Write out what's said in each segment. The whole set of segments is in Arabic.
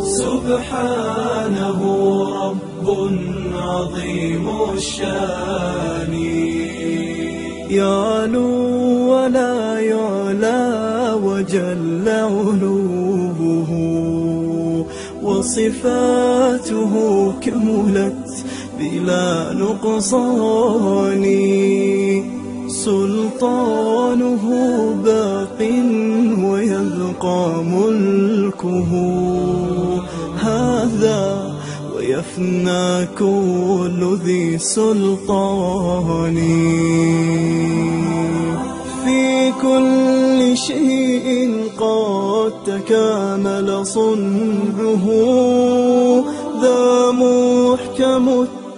سبحانه رب عظيم الشان، يعلو ولا يعلى وجل علوه، وصفاته كملت بلا نقصان، سلطانه باق ويبقى ملكه، هذا ويفنى كل ذي سلطان، في كل شيء قد تكامل صنعه، ذا محكم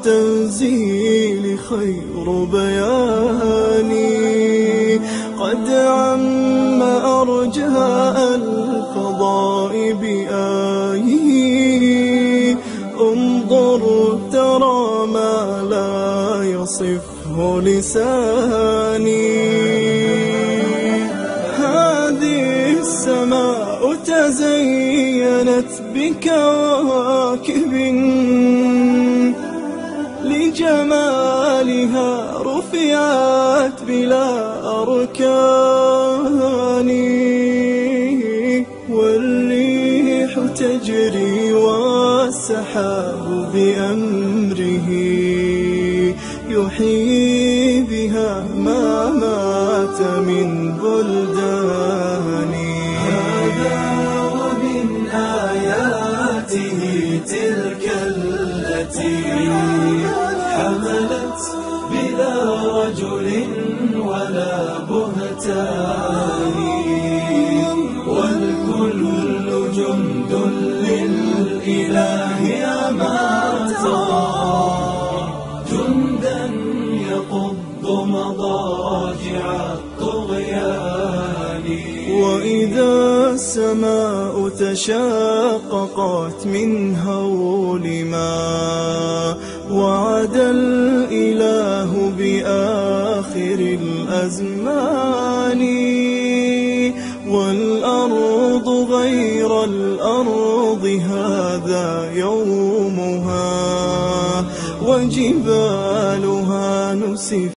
التنزيل خير بيان، قد عم أرجاء الفضاء بآيه، انظر ترى ما لا يصفه لساني، هذه السماء تزينت بكواكب، لجمالها رفعت بلا أركان، والريح تجري والسحاب بأمره، يحيي بها ما مات من بلدان، هذا ومن آياته تلك التي حملت بلا رجل ولا بهتان، والكل جند للإله أما ترى، جندا يقض مضاجع الطغيان، وإذا السماء تشققت من هول ما وعد الإله بآخر الأزمان، والأرض غير الأرض هذا يومها، وجبالها نسفت